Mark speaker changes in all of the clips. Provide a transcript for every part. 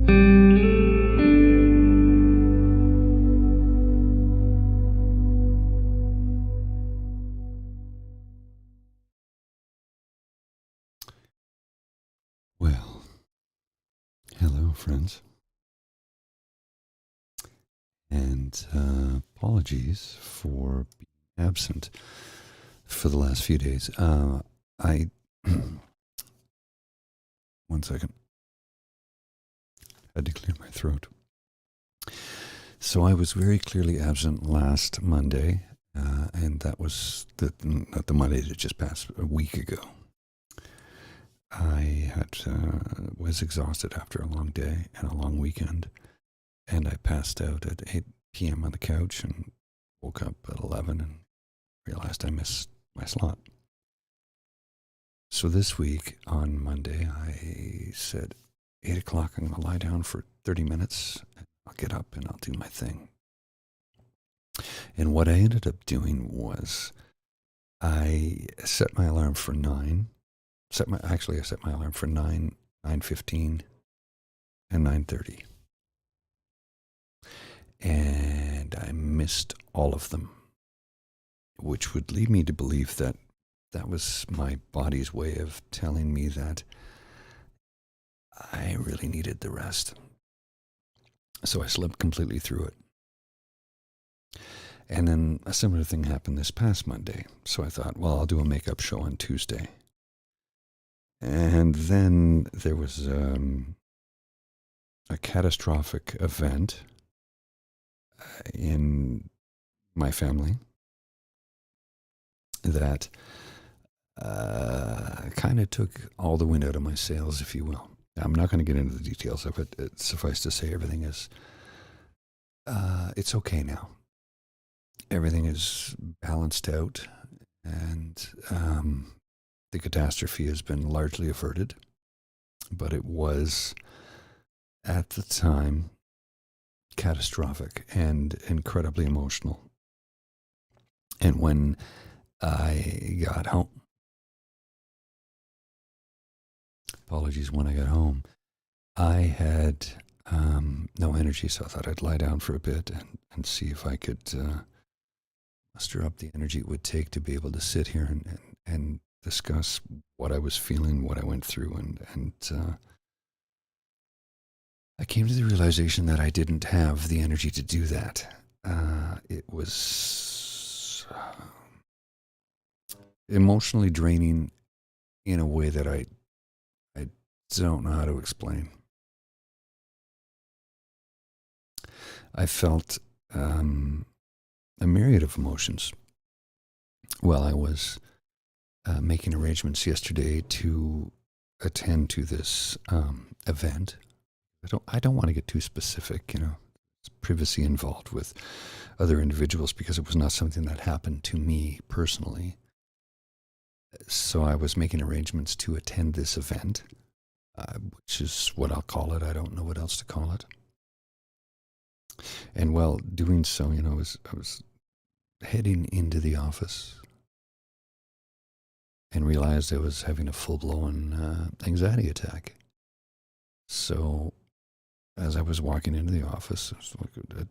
Speaker 1: Well, hello, friends, and apologies for being absent for the last few days. I one second, had to clear my throat. So I was very clearly absent last Monday, and that was not the Monday that just passed, a week ago. I was exhausted after a long day and a long weekend, and I passed out at 8 p.m. on the couch and woke up at 11 and realized I missed my slot. So this week on Monday, I said, 8 o'clock, I'm going to lie down for 30 minutes. I'll get up and I'll do my thing. And what I ended up doing was I set my alarm for 9. I set my alarm for 9, 9:15, and 9:30. And I missed all of them, which would lead me to believe that that was my body's way of telling me that I really needed the rest. So I slept completely through it. And then a similar thing happened this past Monday. So I thought, well, I'll do a makeup show on Tuesday. And then there was a catastrophic event in my family that kind of took all the wind out of my sails, if you will. I'm not going to get into the details of it. Suffice to say, everything is, it's okay now. Everything is balanced out, and the catastrophe has been largely averted. But it was, at the time, catastrophic and incredibly emotional. And when I got home, when I got home, I had no energy, so I thought I'd lie down for a bit and see if I could muster up the energy it would take to be able to sit here and discuss what I was feeling, what I went through, and I came to the realization that I didn't have the energy to do that. It was emotionally draining in a way that I don't know how to explain. I felt a myriad of emotions while I was making arrangements yesterday to attend to this event. I don't want to get too specific, there's privacy involved with other individuals because it was not something that happened to me personally. So I was making arrangements to attend this event, which is what I'll call it. I don't know what else to call it. And while doing so, I was heading into the office and realized I was having a full-blown anxiety attack. So as I was walking into the office,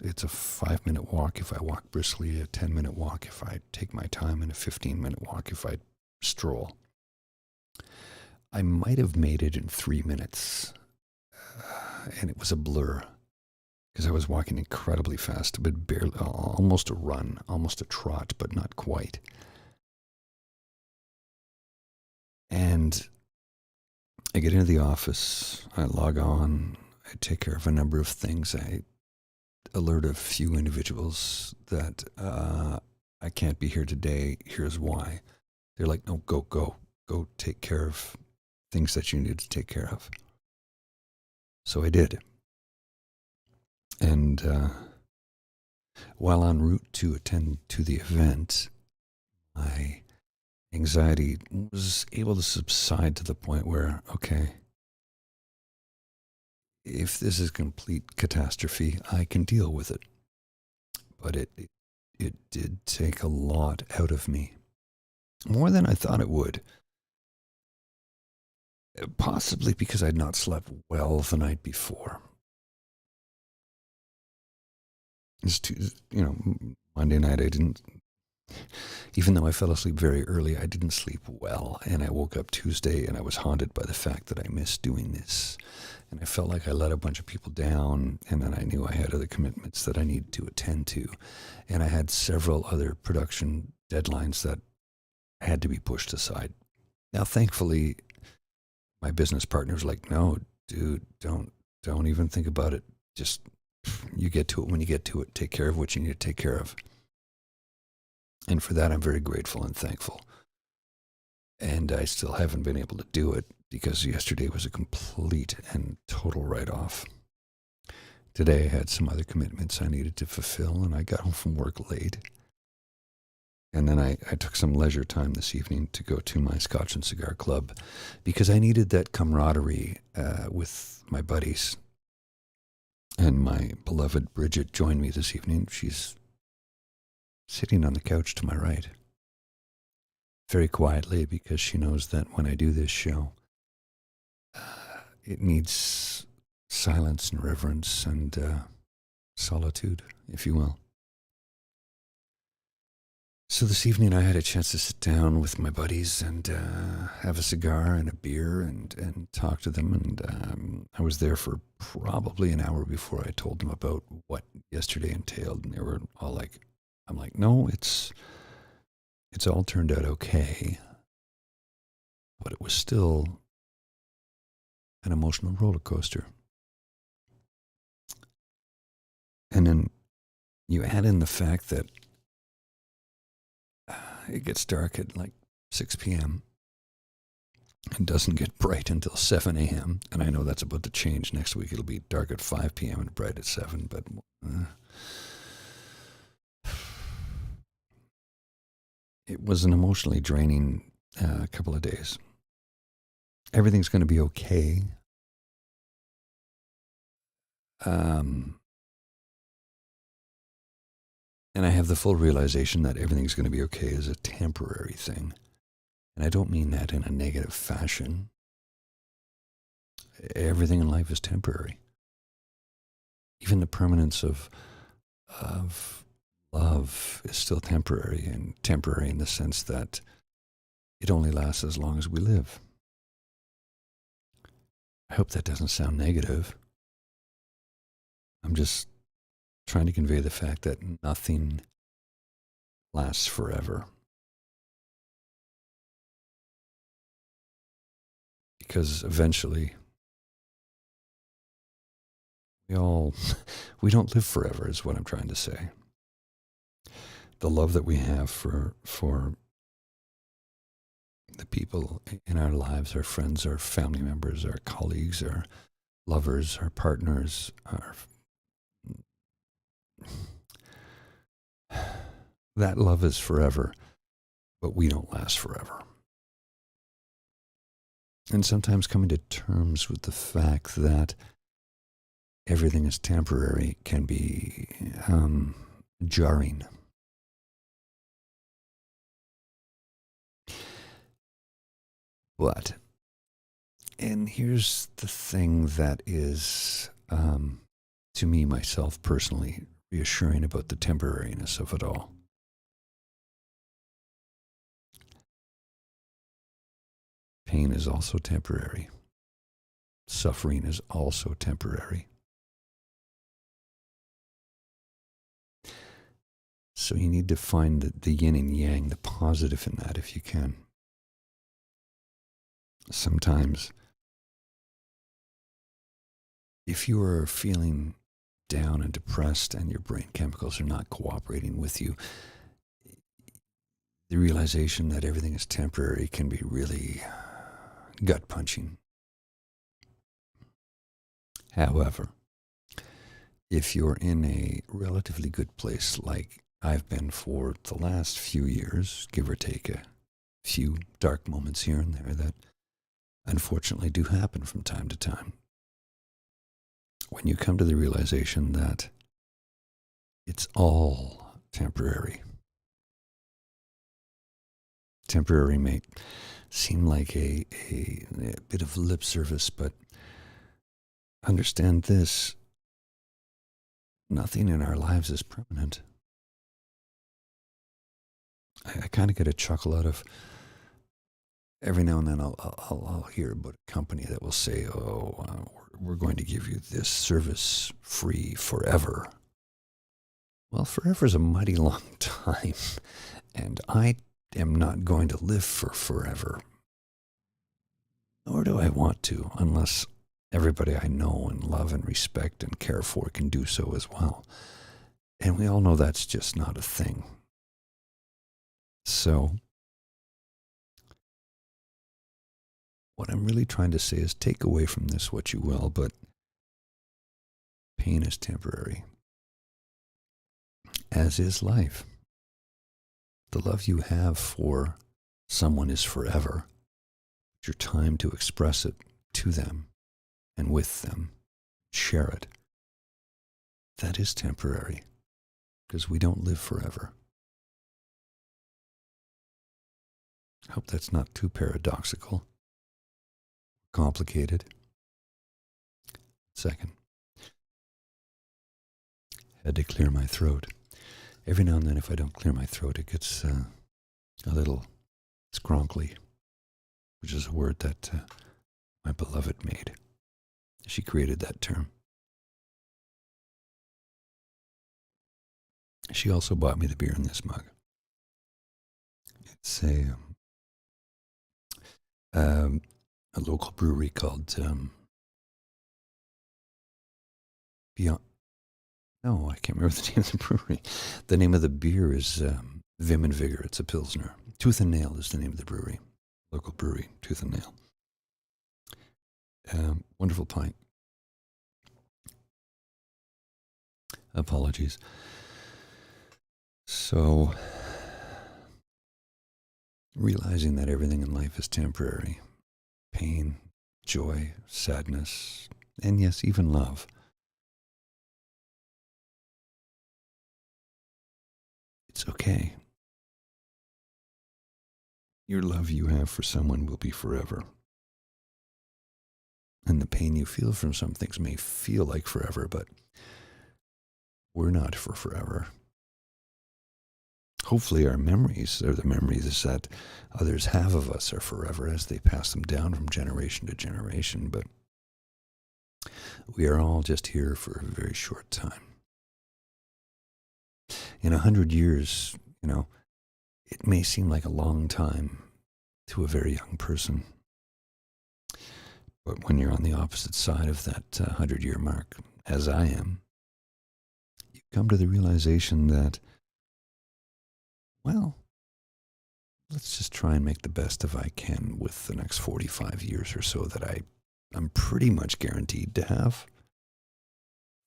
Speaker 1: it's a 5-minute walk if I walk briskly, a 10-minute walk if I take my time, and a 15-minute walk if I stroll. I might have made it in 3 minutes, and it was a blur because I was walking incredibly fast, but barely, almost a run, almost a trot, but not quite. And I get into the office, I log on, I take care of a number of things. I alert a few individuals that I can't be here today. Here's why. They're like, no, go take care of things that you need to take care of. So I did. And while en route to attend to the event, my anxiety was able to subside to the point where, okay, if this is complete catastrophe, I can deal with it. But it did take a lot out of me. More than I thought it would. Possibly because I'd not slept well the night before. It's Monday night I didn't, even though I fell asleep very early, I didn't sleep well. And I woke up Tuesday and I was haunted by the fact that I missed doing this. And I felt like I let a bunch of people down. And then I knew I had other commitments that I needed to attend to. And I had several other production deadlines that had to be pushed aside. Now, thankfully, my business partner was like, no, dude, don't even think about it. Just, you get to it when you get to it. Take care of what you need to take care of. And for that, I'm very grateful and thankful. And I still haven't been able to do it because yesterday was a complete and total write-off. Today I had some other commitments I needed to fulfill, and I got home from work late. And then I took some leisure time this evening to go to my Scotch and Cigar Club because I needed that camaraderie with my buddies. And my beloved Bridget joined me this evening. She's sitting on the couch to my right, very quietly, because she knows that when I do this show, it needs silence and reverence and solitude, if you will. So this evening I had a chance to sit down with my buddies and have a cigar and a beer and talk to them. And I was there for probably an hour before I told them about what yesterday entailed. And they were all like, I'm like, no, it's all turned out okay. But it was still an emotional roller coaster. And then you add in the fact that it gets dark at like 6 p.m. and doesn't get bright until 7 a.m. And I know that's about to change. Next week it'll be dark at 5 p.m. and bright at 7. But it was an emotionally draining couple of days. Everything's going to be okay. And I have the full realization that everything's going to be okay is a temporary thing. And I don't mean that in a negative fashion. Everything in life is temporary. Even the permanence of love is still temporary, and temporary in the sense that it only lasts as long as we live. I hope that doesn't sound negative. I'm just trying to convey the fact that nothing lasts forever. Because eventually, we don't live forever, is what I'm trying to say. The love that we have for the people in our lives, our friends, our family members, our colleagues, our lovers, our partners, that love is forever, but we don't last forever. And sometimes coming to terms with the fact that everything is temporary can be jarring. But, and here's the thing that is, to me, myself personally, reassuring about the temporariness of it all. Pain is also temporary. Suffering is also temporary. So you need to find the yin and yang, the positive in that if you can. Sometimes, if you are feeling down and depressed and your brain chemicals are not cooperating with you, the realization that everything is temporary can be really gut-punching. However, if you're in a relatively good place like I've been for the last few years, give or take a few dark moments here and there that unfortunately do happen from time to time, when you come to the realization that it's all temporary. Temporary may seem like a bit of lip service, but understand this. nothing in our lives is permanent. I kind of get a chuckle out of every now and then I'll hear about a company that will say, we're going to give you this service free forever. Well, forever is a mighty long time, and I am not going to live for forever. Nor do I want to, unless everybody I know and love and respect and care for can do so as well. And we all know that's just not a thing. So, what I'm really trying to say is take away from this what you will, but pain is temporary, as is life. The love you have for someone is forever. It's your time to express it to them and with them. Share it. That is temporary, because we don't live forever. I hope that's not too paradoxical, complicated. Second, had to clear my throat. Every now and then, if I don't clear my throat, it gets a little scronkly, which is a word that my beloved made. She created that term. She also bought me the beer in this mug. It's a local brewery called Beyond. No, I can't remember the name of the brewery. The name of the beer is Vim and Vigor. It's a Pilsner. Tooth and Nail is the name of the brewery. Local brewery, Tooth and Nail. Wonderful pint. Apologies. So, realizing that everything in life is temporary. Pain, joy, sadness, and yes, even love. It's okay. Your love you have for someone will be forever. And the pain you feel from some things may feel like forever, but we're not for forever. Hopefully our memories, or the memories that others have of us, are forever as they pass them down from generation to generation, but we are all just here for a very short time. In 100 years, it may seem like a long time to a very young person. But when you're on the opposite side of that 100-year mark, as I am, you come to the realization that, well, let's just try and make the best of I can with the next 45 years or so that I'm pretty much guaranteed to have.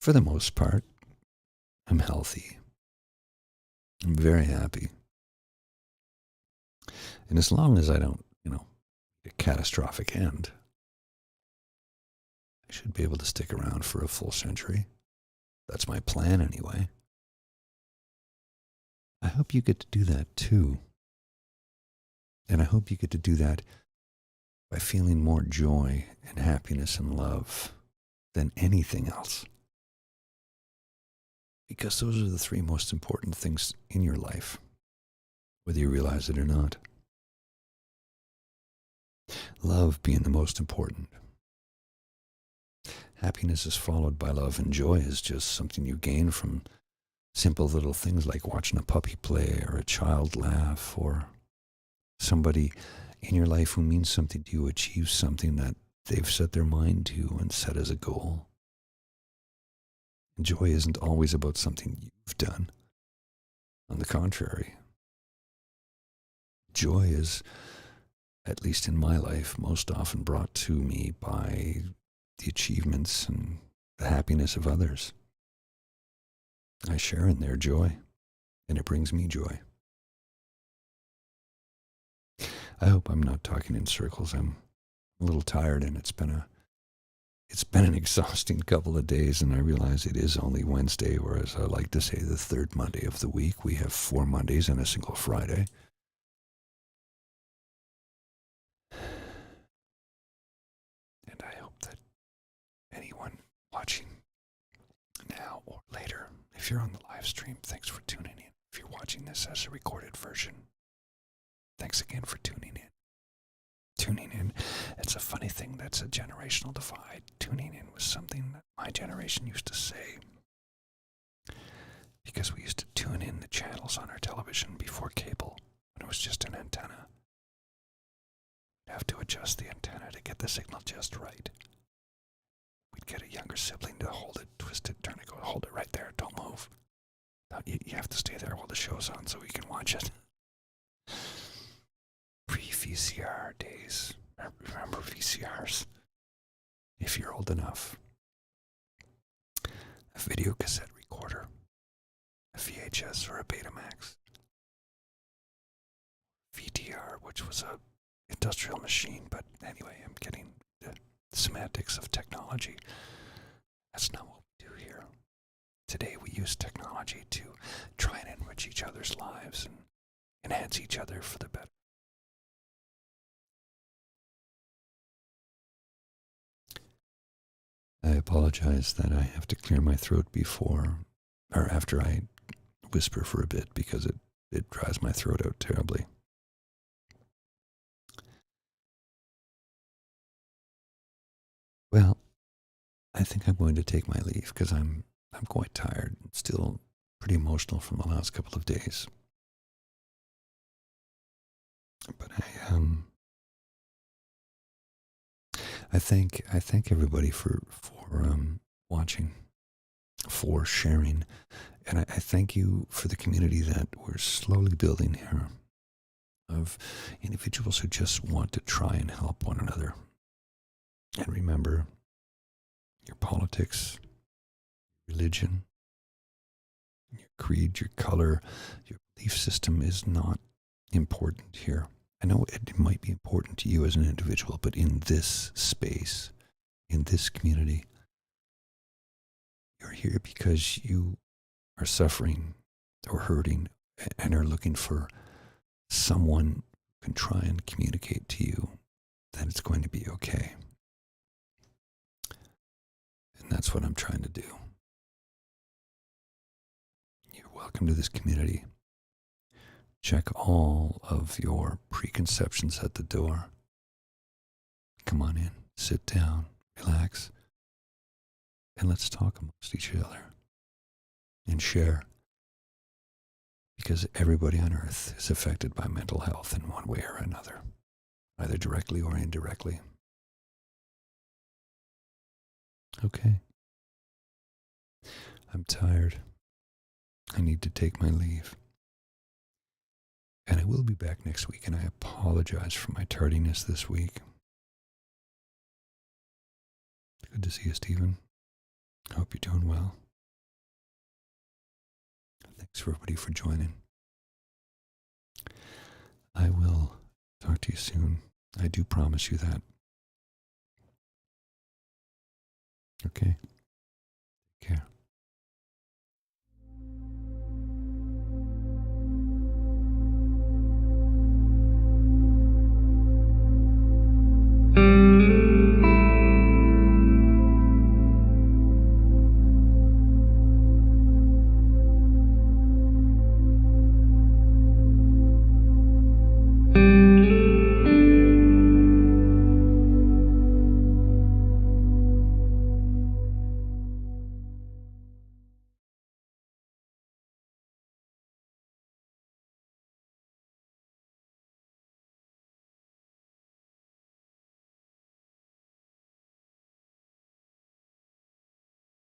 Speaker 1: For the most part, I'm healthy. I'm very happy. And as long as I don't, a catastrophic end, I should be able to stick around for a full century. That's my plan anyway. I hope you get to do that too. And I hope you get to do that by feeling more joy and happiness and love than anything else. Because those are the three most important things in your life, whether you realize it or not. Love being the most important. Happiness is followed by love, and joy is just something you gain from simple little things like watching a puppy play or a child laugh or somebody in your life who means something to you achieve something that they've set their mind to and set as a goal. And joy isn't always about something you've done. On the contrary, joy is, at least in my life, most often brought to me by the achievements and the happiness of others. I share in their joy, and it brings me joy. I hope I'm not talking in circles. I'm a little tired, and it's been an exhausting couple of days, and I realize it is only Wednesday, whereas I like to say the third Monday of the week. We have 4 Mondays and a single Friday. And I hope that anyone watching now or later If you're on the live stream, thanks for tuning in. If you're watching this as a recorded version, thanks again for tuning in. Tuning in, it's a funny thing, that's a generational divide. Tuning in was something that my generation used to say, because we used to tune in the channels on our television before cable, when it was just an antenna. We'd have to adjust the antenna to get the signal just right. We'd get a younger sibling to hold it, twist it, turn it, go, hold it right there, don't move. You have to stay there while the show's on so we can watch it. Pre-VCR days. Remember VCRs? If you're old enough. A video cassette recorder. A VHS or a Betamax. VTR, which was a industrial machine, but anyway, I'm getting the semantics of technology. That's not what we do here. Today we use technology to try and enrich each other's lives and enhance each other for the better. I apologize that I have to clear my throat before or after I whisper for a bit because it dries my throat out terribly. Well, I think I'm going to take my leave because I'm quite tired and still pretty emotional from the last couple of days. But I thank everybody for watching, for sharing, and I thank you for the community that we're slowly building here of individuals who just want to try and help one another. And remember, your politics, religion, your creed, your color, your belief system is not important here. I know it might be important to you as an individual, but in this space, in this community, you're here because you are suffering or hurting and are looking for someone who can try and communicate to you that it's going to be okay. And that's what I'm trying to do. You're welcome to this community. Check all of your preconceptions at the door. Come on in, sit down, relax, and let's talk amongst each other and share. Because everybody on earth is affected by mental health in one way or another, either directly or indirectly. Okay. I'm tired. I need to take my leave. And I will be back next week, and I apologize for my tardiness this week. Good to see you, Stephen. I hope you're doing well. Thanks for everybody for joining. I will talk to you soon. I do promise you that. Okay. Take care.